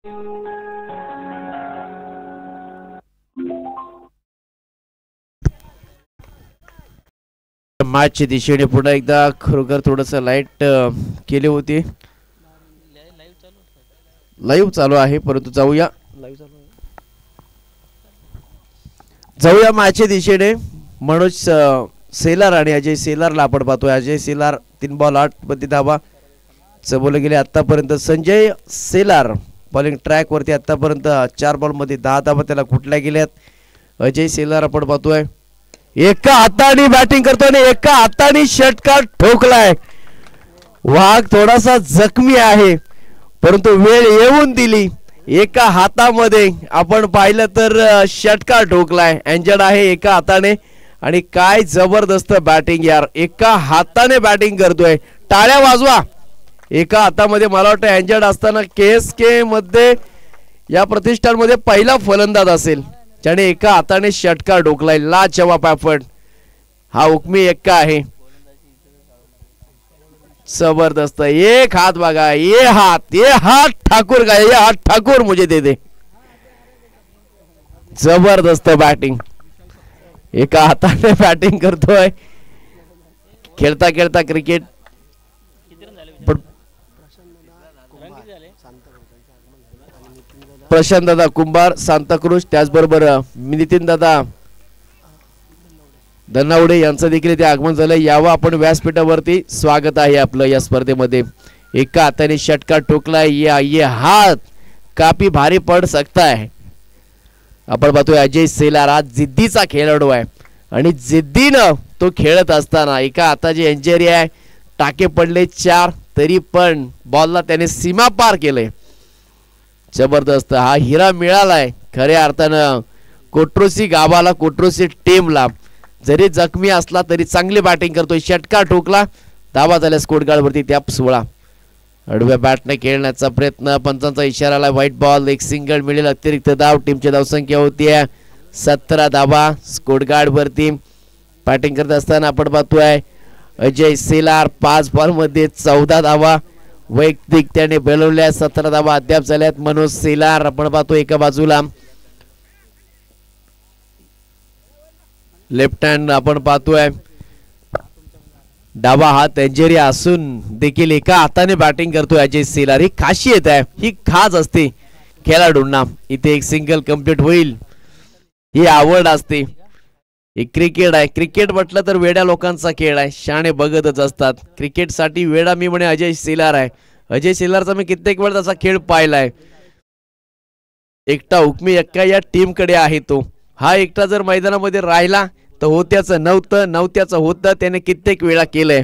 मॅचच्या दिशेने पुन्हा एकदा खरोखर थोडस लाईट केली होती. लाईव्ह चालू आहे परंतु जाऊया मॅचच्या दिशेने. मनोज सेलार आणि अजय सेलारला आपण पाहतोय. अजय सेलार 3 बॉल 8 मध्ये धावा चबवले गेले आतापर्यंत. संजय सेलार बॉलिंग ट्रॅक वरती आतापर्यंत 4 बॉल मध्ये 10 धावा त्याला कुठल्या गेल्यात. अजय सेलार आपण पाहतोय एका हाताने बॅटिंग करतोय आणि एका हाताने षटकार ठोकलाय. वाघ थोडासा जखमी आहे परंतु वेळ येऊन दिली. एका हातामध्ये आपण पाहिलं तर षटकार ठोकलाय. एंजर्ड आहे एका हाताने आणि काय जबरदस्त बॅटिंग यार. एका हाताने बॅटिंग करतोय. टाळ्या वाजवा. एका हातामध्ये मला वाटतं एंजर्ड असताना KSK मध्ये या प्रतिष्ठानमध्ये पहिला फलंदाज असेल ज्याने एका हाताने षटकार ठोकलाय. लाजवाब एफर्ट. हा हुकमी एक्का आहे. जबरदस्त. एक हात बघा. ये हात ठाकूर का ये हात ठाकूर मुझे दे दे. जबरदस्त बॅटिंग. एका हाताने बॅटिंग करतोय. खेळता खेळता क्रिकेट. प्रशांत दादा कुंभार सांताक्रूज त्याचबरोबर नितीन दादा धनावडे यांचं देखील इथे आगमन झालं. यावं आपण व्यासपीठावरती. स्वागत आहे आपलं या स्पर्धेमध्ये. एका हाताने षटकार ठोकलाय. ये हात काफी भारी पड सकता है. आपण पाहतोय अजय सेलार आज जिद्दीचा खेळाडू आहे आणि जिद्दीनं तो खेळत असताना एका हाताची इंजरी आहे. टाके पडले 4 तरी पण बॉलला त्याने सीमा पार केले. जबरदस्त. हा हिरा मिळालाय खऱ्या अर्थानं कोट्रोसी गावाला, कोट्रोसी टीमला. जरी जखमी असला तरी चांगली बॅटिंग करतोय. षटकार ठोकला. धावा झाल्या स्कोर कार्ड वरती त्या 16. आडव्या बॅटने खेळण्याचा प्रयत्न. पंचांचा इशारा आला. White ball. एक सिंगल मिळेल. अतिरिक्त धाव. टीमची धावसंख्या होती 17 धावा स्कोर कार्ड वरती. बॅटिंग करत असताना आपण पाहतोय अजय सेलार 5 बॉल मध्ये 14 धावा वैयक्तिक त्याने बोलवल्या. 17 धावा अद्याप झाल्यात. मनोज सेलार आपण पाहतो एका बाजूला. लेफ्ट हँड आपण पाहतोय. डावा हात इंजरी असून देखील एका हाताने बॅटिंग करतोय अजय सेलार. ही खासियत आहे. ही खास असते खेळाडूंना. इथे एक सिंगल कंप्लीट होईल ही आवड असते. हे क्रिकेट आहे. क्रिकेट म्हटलं तर वेड्या लोकांचा खेळ आहे. शाणे बघतच असतात. क्रिकेटसाठी वेडा मी म्हणे अजय सेलार आहे. अजय सेलारचा मी कित्येक वेळ त्याचा खेळ पाहिलाय. एकटा हुकमी एक्का या टीम कडे आहे तो. हा एकटा जर मैदानामध्ये राहिला तर होत्याचं नव्हत्याचं होतं. त्याने कित्येक वेळा केलंय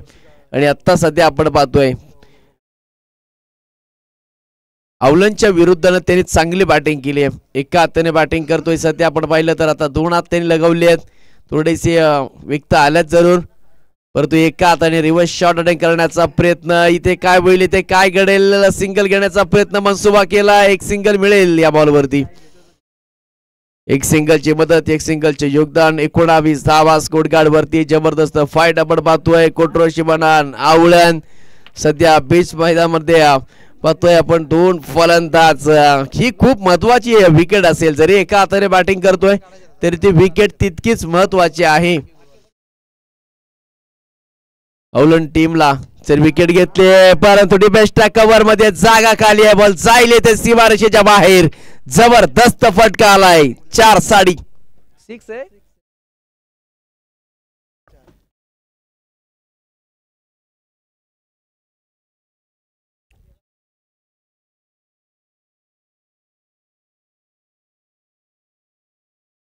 आणि आता सध्या आपण पाहतोय औलंडच्या विरुद्धनं त्यांनी चांगली बॅटिंग केली आहे. एका हाताने बॅटिंग करतोय सध्या आपण पाहिलं तर. आता 2 हात त्यांनी लगवले आहेत. थोडेसे विकत आल्यात जरूर परंतु एका हाताने रिव्हर्स शॉट अटेंड करण्याचा प्रयत्न. इथे काय होईल, इथे काय घडेल. सिंगल घेण्याचा प्रयत्न मनसुबा केला. एक सिंगल मिळेल या बॉलवरती. एक सिंगलची मदत. एक सिंगलचे योगदान. 19 धावा स्कोर कार्ड वरती. जबरदस्त फाईट आपण पाहतोय. कोट्रोशी बनान आवळण सध्या बीच मैदानामध्ये पाहतोय आपण. 2 फलंदाज. ही खूप महत्वाची विकेट असेल. जरी एका हाताने बॅटिंग करतोय तरी ती विकेट तितकीच महत्वाची आहे. औलंड टीमला जर विकेट घेतले परंतु डिफेन्सच्या कव्हर मध्ये जागा खाली आहे. बॉल जाईल ते सीमारेषेच्या बाहेर. जबरदस्त फटका आलाय. 4 साडी 6 आहे.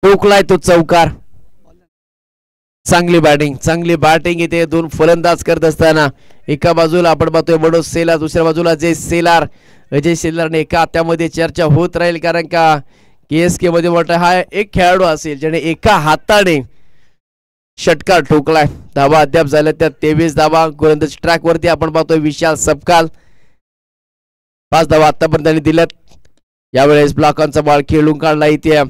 टोकलाय तो चौकार. चांगली बॅटिंग इथे 2 फलंदाज करत असताना एका बाजूला आपण पाहतोय मनोज सेलार, दुसऱ्या बाजूला अजय सेलारने एका हातामध्ये चर्चा होत राहील कारण का KSK मध्ये मोठा हा एक खेळाडू असेल ज्याने एका हाताने षटकार ठोकलाय. धावा अद्याप झाल्या त्या 23 धावा. गोलंदाज ट्रॅक वरती आपण पाहतोय विशाल सबकाल. 5 धावा आतापर्यंत त्यांनी दिल्यात. यावेळेस ब्लॉकांचा बॉल खेळून काढला. इथे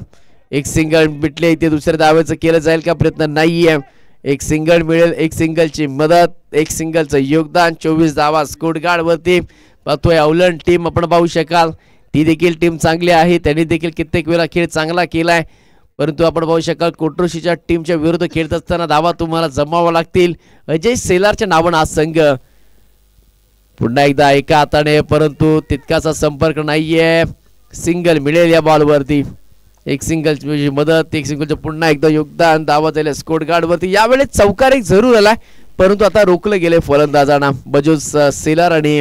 एक सिंगल मिटले. इथे दुसऱ्या धावेचं केलं जाईल का प्रयत्न नाहीये. एक सिंगल मिळेल. एक सिंगलची मदत. एक सिंगलचं योगदान. 24 धावा स्कोर कार्ड वरती पाहतोय औलंड टीम. आपण पाहू शकाल ती देखील टीम चांगली आहे, त्यांनी देखील कित्येक वेळा खेळ चांगला केलाय, परंतु आपण पाहू शकाल कोट्रोशीच्या टीमच्या विरुद्ध खेळत असताना धावा तुम्हाला जमावा लागतील. अजय सेलारच्या नावानं हा संघ पुन्हा एकदा एका हाताने, परंतु तितकासा संपर्क नाहीये. सिंगल मिळेल या बॉलवरती, एक सिंगल मदत, एक सिंगलचं पुन्हा एकदा योगदान. धावा झाल्या स्कोर गार्ड वरती. यावेळेस चौकार एक जरूर आलाय, परंतु आता रोखलं गेले फलंदाजांना. बजूज सेलार आणि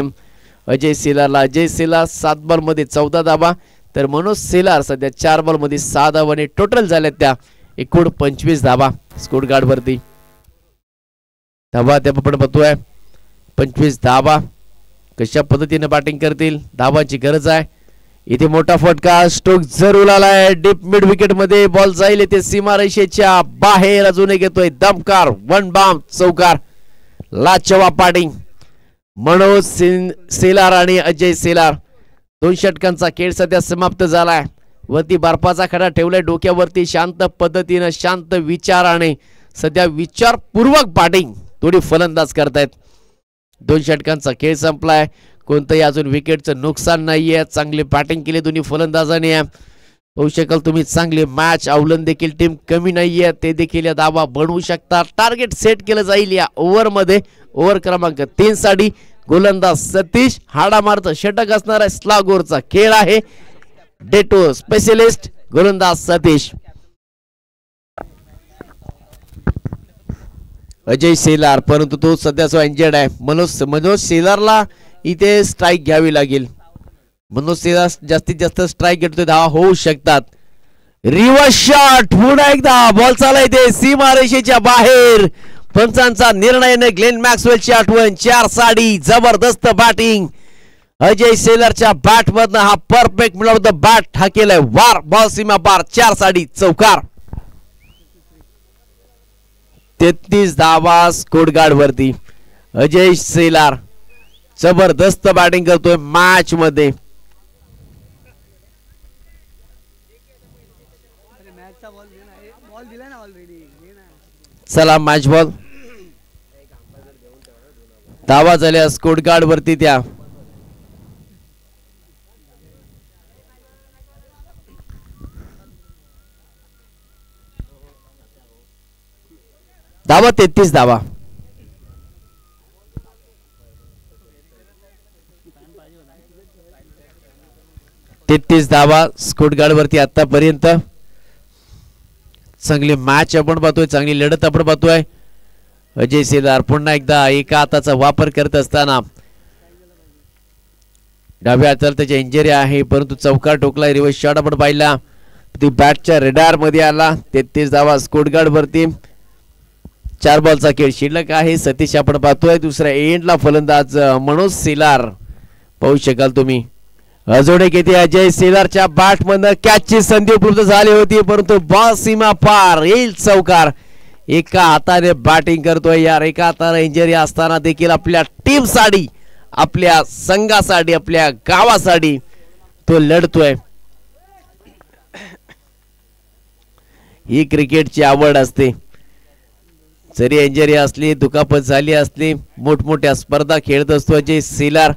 अजय सेलारला. अजय सेलार 7 बॉलमध्ये 14 धावा, तर मनोज सेलार सध्या 4 बॉलमध्ये 6 धावा आणि टोटल झाल्यात त्या एकूण 25 धावा स्कोर गार्ड वरती. धावा त्या आपण बघतोय 25 धावा. कशा पद्धतीने बॅटिंग करतील, धावांची गरज आहे इथे. मोठा फटका, स्ट्रोक जरूर आलाय डीप मिड विकेट मध्ये. बॉल जाईल इथे सीमारेषेच्या बाहेर. अजूनही घेतोय दमकार वन बाम चौकार. लाजवाब बॅटिंग मनोज सेलार आणि अजय सेलार. 2 षटकांचा खेळ सध्या समाप्त झालाय. वरती बर्फाचा खडा ठेवलाय डोक्यावरती. शांत पद्धतीनं, शांत विचाराने सध्या विचारपूर्वक बॅटिंग थोडी फलंदाज करतायत. 2 षटकांचा खेळ संपलाय. कोणतंही अजून विकेटचं नुकसान नाहीये. चांगली बॅटिंग केली दोन्ही फलंदाजांनी. होऊ शकाल तुम्ही चांगली मॅच. अवलन देखील टीम कमी नाहीये, ते देखील या धावा बनवू शकतात. टार्गेट सेट केलं जाईल या ओव्हर मध्ये. ओव्हर क्रमांक 3 साठी गोलंदाज सतीश. हाडामारचं षटक असणारा स्लागोरचा खेळ आहे. डेटो स्पेशलिस्ट गोलंदाज सतीश. अजय सेलार, परंतु तो सध्या इंजर्ड आहे. मनोज सेलारला इथे स्ट्राईक घ्यावी लागेल. मनोज सेलार जास्तीत जास्त स्ट्राईक घेतोय, धावा होऊ शकतात. रिव्हर्स शॉट पुन्हा एकदा. बॉल चालला इथे सीमारेषेच्या बाहेर. पंचांचा निर्णय ने ग्लेन मॅक्सवेलची आठवण. 4 साडी. जबरदस्त बॅटिंग अजय सेलरच्या बॅट मधनं. हा परफेक्ट मिळवत बॅट हा केलाय वार. बॉल सीमा पार. 4 साडी चौकार. 33 धावा स्कोर गार्ड वरती. अजय सेलार जबरदस्त बॅटिंग करतोय मॅच मध्ये. चला मॅच बॉल. धावा झाल्या स्कोर गार्ड वरती त्या. धावा 33 धावा. धावा स्कोर गार्ड वरती आतापर्यंत. चांगली मॅच आपण पाहतोय, चांगली लढत आपण पाहतोय. अजय सेलार पुन्हा एकदा एका हाताचा वापर करत असताना. डाव्या हाताला त्याची इंजरी आहे, परंतु चौकार ठोकला. रिव्हर्स शॉट आपण पाहिला, ती बॅटच्या रेडार मध्ये आला. 33 धावा स्कोर गार्ड वरती. 4 बॉलचा खेळ शिल्लक आहे. सतीश आपण पाहतोय. दुसऱ्या एंडला फलंदाज मनोज सेलार पाहू शकाल तुम्ही. अजून एक येते अजय सेलारच्या बॅट मधनं. कॅचची संधी उपलब्ध झाली होती, परंतु बॉल सीमा पार. येईल चौकार. एका हाताने बॅटिंग करतोय यार. एका हाताने इंजरी असताना देखील आपल्या टीम साठी, आपल्या संघासाठी, आपल्या गावासाठी तो लढतोय. ही क्रिकेटची आवड असते. जरी इंजरी असली, दुखापत झाली असली, मोठमोठ्या स्पर्धा खेळत असतो अजय सेलार.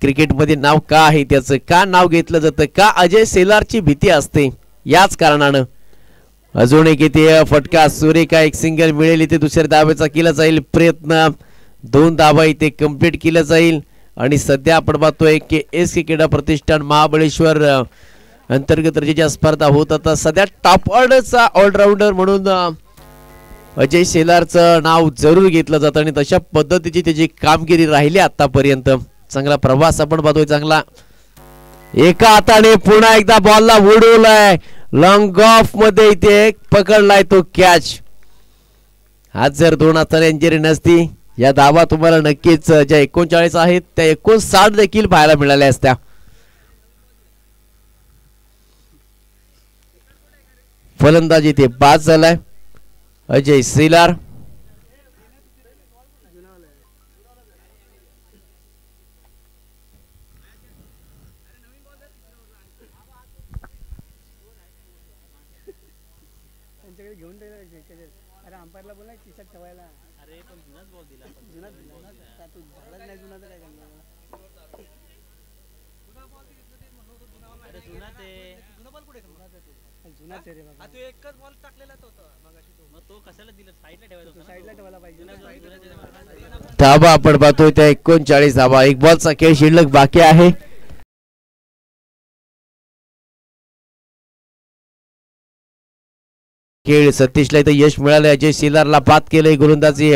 क्रिकेटमध्ये नाव का आहे त्याचं, का नाव घेतलं जातं, का अजय सेलारची भीती असते, याच कारणानं. अजून एक इथे फटका सुरेखा. एक सिंगल मिळेल इथे. दुसऱ्या धावेचा केला जाईल प्रयत्न. 2 धावा इथे कंप्लीट केला जाईल. आणि सध्या आपण पाहतोय की SK क्रीडा प्रतिष्ठान महाबळेश्वर अंतर्गत दर्जाच्या स्पर्धा होत आता. सध्या टॉप ऑर्डरचा ऑलराऊंडर म्हणून अजय सेलारचं नाव जरूर घेतलं जातं आणि तशा पद्धतीची त्याची कामगिरी राहिली आतापर्यंत. चांगला प्रवास आपण पाहतोय. चांगला एका हाताने पुन्हा एकदा बॉलला उडवलाय. लॉंग ऑफ मध्ये इथे पकडलाय तो कॅच. आज जर 2 हाताने इंजरी नसती, या धावा तुम्हाला नक्कीच ज्या 39 आहेत त्या 59 देखील पाहायला मिळाल्या असत्या. फलंदाजी इथे बाद झालाय अजय सेलार. धाबा आपण पाहतोय त्या 39 धाबा, एक बॉलचा खेळ शिल्लक बाकी आहे. खेळ सतीशला इथे यश मिळालं. अजय शिलारला बाद केलंय गोलंदाजी.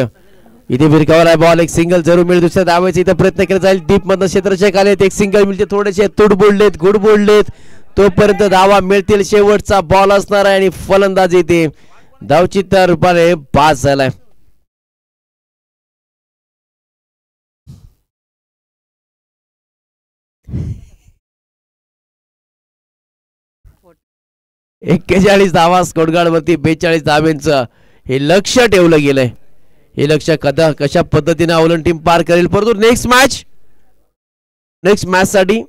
इथे भिरकावर आहे बॉल, एक सिंगल जरूर मिळेल. दुसऱ्या धावायचा इथे प्रयत्न केला जाईल. डीप मधनं क्षेत्ररक्षक आलेत, एक सिंगल मिळते. थोडेसे तुड बोललेत, गुड बोललेत, तोपर्यंत धावा मिळतील. शेवटचा बॉल असणार आहे आणि फलंदाजी इथे धावचित्ता रूपाने बाद झालाय. एक्केचाळीस धावा स्कोरकार्ड वरती 42 धावांचं हे लक्ष ठेवलं गेलंय. हे लक्ष कशा पद्धतीने अवलंबून टीम पार करेल. परंतु नेक्स्ट मॅच साठी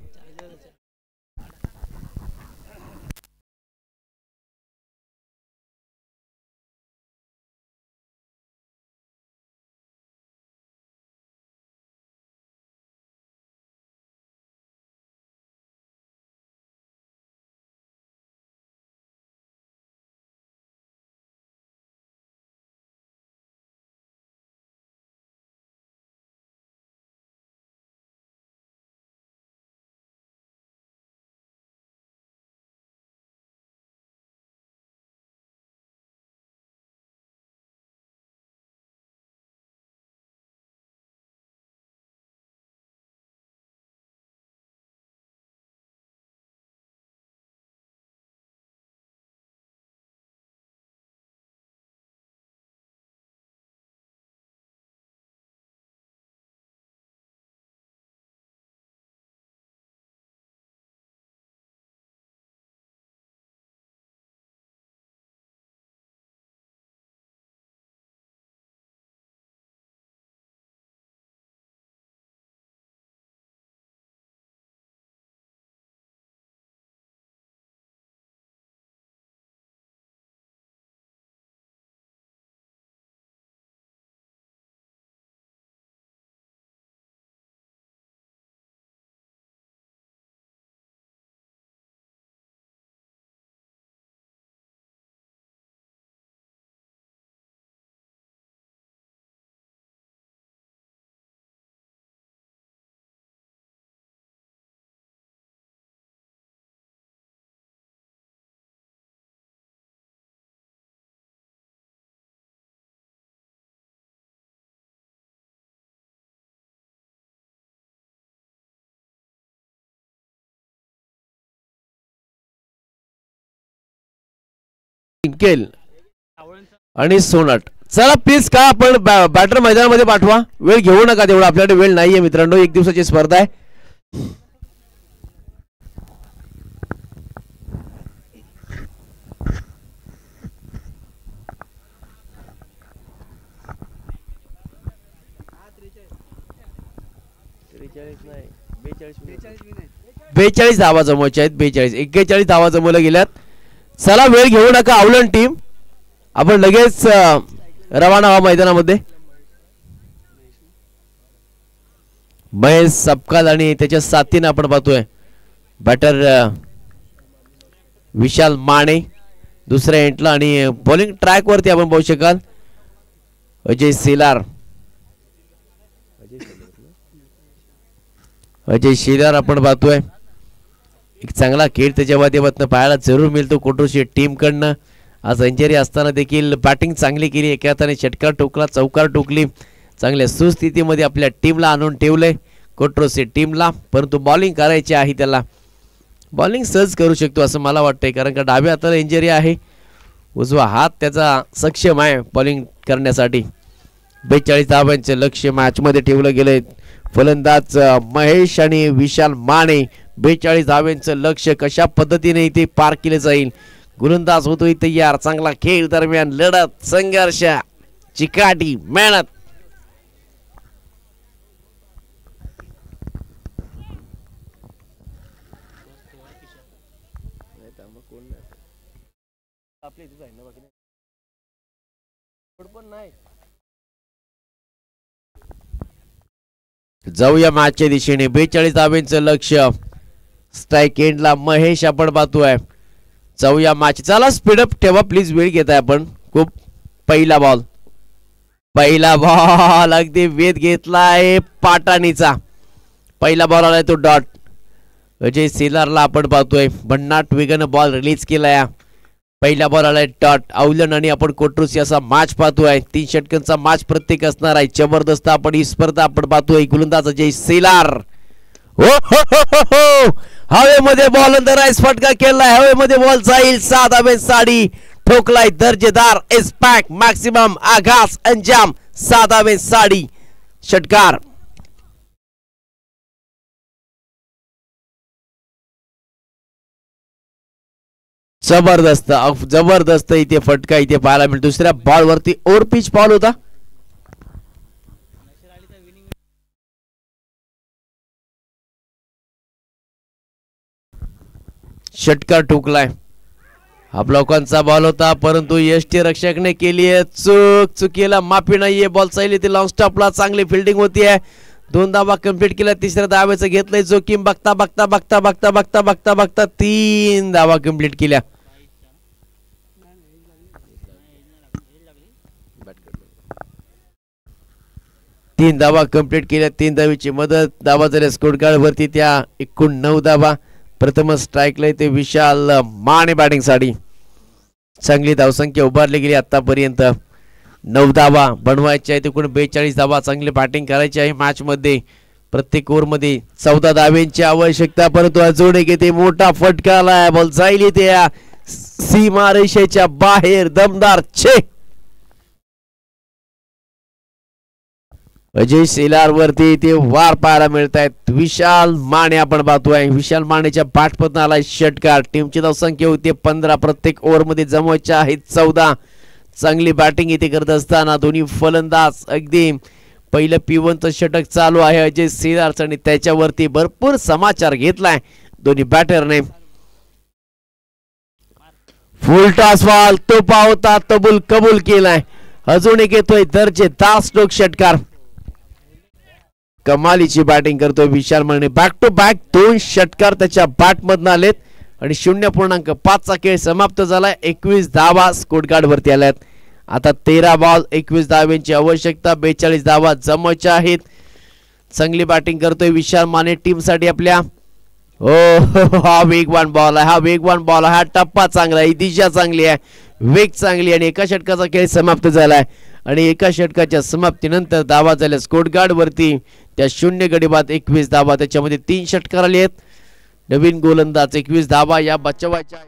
जिंकेल आणि सोनाट. चला प्लीज का आपण बॅटर मैदानामध्ये पाठवा. वेळ घेऊ नका तेवढा, आपल्याकडे वेळ नाहीये मित्रांनो. एक दिवसाची स्पर्धा आहे. बेचाळीस धावा जमवायच्या आहेत. 41 धावा जमवल्या गेल्यात. चला वेळ घेऊ नका अवलंब टीम, आपण लगेच रवाना व्हा मैदानामध्ये. महेश सपकाळ आणि त्याच्या साथीने आपण पाहतोय बॅटर विशाल माने दुसऱ्या एंडला. आणि बॉलिंग ट्रॅक वरती आपण पाहू शकाल अजय शिलार आपण पाहतोय. एक चांगला खेळ त्याच्या माध्यमातून पाहायला जरूर मिळतो कोटोशी टीम कडनं. आज सेंचुरी असताना देखील बॅटिंग चांगली केली. एका हाताने षटकार ठोकला, चौकार ठोकली. चांगल्या सुस्थितीमध्ये आपल्या टीमला आणून ठेवलंय कोट्रोसी टीमला. परंतु बॉलिंग करायची आहे त्याला. बॉलिंग सहज करू शकतो असं मला वाटतंय, कारण का डाव्या हाताला इंजरी आहे, उजवा हात त्याचा सक्षम आहे बॉलिंग करण्यासाठी. 42 धावांचे लक्ष्य मॅच मध्ये ठेवलं गेलंय. फलंदाज महेश आणि विशाल माने 42 धावांचं लक्ष्य कशा पद्धतीने इथे पार केले जाईल. गोलंदाज होतोय तयार. चांगला खेळ दरम्यान लढत, संघर्ष, चिकाटी, मेहनत. जाऊया मॅचच्या दिशेने. 42 धावांचं लक्ष्य स्ट्राइक एंडला महेश आपण पाहतोय. जाऊया मॅच, चला स्पीडअप ठेवा प्लीज, वेळ घेताय आपण खूप. पहिला बॉल अगदी वेध घेतलाय पाटाणीचा. पहिला बॉल आलाय तो डॉट. अजय सेलारला आपण पाहतोय. भन्नाट वेगानं बॉल रिलीज केलाय. पहिला बॉल आलाय डॉट. अवलन आणि आपण कोट्रुसी असा मॅच पाहतोय. 3 षटकांचा मॅच प्रत्येक असणार आहे. जबरदस्त आपण ही स्पर्धा आपण पाहतोय. गोलंदाज अजय सेलार. हवेमध्ये बॉल अंदर राईस फटका केलाय. हवेमध्ये बॉल जाईल. 6 धाबे साडी ठोकलाय. दर्जेदार एस्पॅक मॅक्सिमम आघास अंजाम. 6 धाबे साडी षटकार. जबरदस्त इथे फटका इथे पाहायला मिळतो. दुसऱ्या बॉल वरती ओव्हर पिच बॉल होता. षटकार ठोकलाय. लोकांचा बॉल होता परंतु यष्टी रक्षकने केली आहे चुकीला माफी नाहीये. बॉल चालली ती लॉंग स्टॉपला. चांगली फिल्डिंग होती आहे. 2 धावा कंप्लीट केल्या. तिसऱ्या धावेचं घेतलंय जोखीम. बघता 3 धावा कंप्लीट केल्या. तीन धावा कंप्लीट केल्या. 3 धावीची मदत. धावा झाल्या स्कोर कार्ड वरती त्या एकूण 9 धावा. प्रथम स्ट्राइकला ते विशाल माने बॅटिंग साठी. चांगली धावसंख्या उभारली गेली आतापर्यंत. 9 धावा बनवायच्या आहेत. एकूण 42 धावा. चांगली बॅटिंग करायची आहे मॅच मध्ये. प्रत्येक ओव्हर मध्ये 14 धाव्यांची आवश्यकता. परंतु अजून एक येते मोठा फटका आलाय. बॉल जाईल त्या सीमारेषेच्या बाहेर. दमदार छे. अजय सेलार वरती ते वार पाहायला मिळत आहेत. विशाल माने आपण पाहतोय. विशाल मानेच्या बॅटमधून आलाय षटकार. टीमची धावसंख्या होती 15. प्रत्येक ओव्हर मध्ये जमवायच्या आहेत 14. चांगली बॅटिंग इथे करत असताना दोन्ही फलंदाज अगदी पहिलं P1चं षटक चालू आहे अजय सेलार आणि त्याच्यावरती भरपूर समाचार घेतलाय दोन्ही बॅटरने. फुल टॉस बॉल तो पावता कबूल केलाय. अजून एक येतोय दर्जेदार स्ट्रोक षटकार. कमालीची बॅटिंग करतोय विशाल माने. बॅक टू बॅक 2 षटकार त्याच्या बॅट मधून आलेत आणि 0.5चा खेळ समाप्त झालाय. 21 धावा स्कोर कार्ड वरती आल्यात. आता 13 बॉल 21 धाव्यांची आवश्यकता. 42 धावा जमवायच्या आहेत. चांगली बॅटिंग करतोय विशाल माने टीम साठी आपल्या. हा वेगवान बॉल आहे. हा टप्पा चांगला आहे. ही दिशा चांगली आहे. वेग चांगली आणि एका षटकाचा खेळ समाप्त झालाय. आणि एका षटकाच्या समाप्तीनंतर धावा झाल्या स्कोर कार्ड वरती त्या 0 गडी बाद 21 धावा. त्याच्यामध्ये 3 षटकार आले आहेत. नवीन गोलंदाज 21 धावा या बचावायच्या.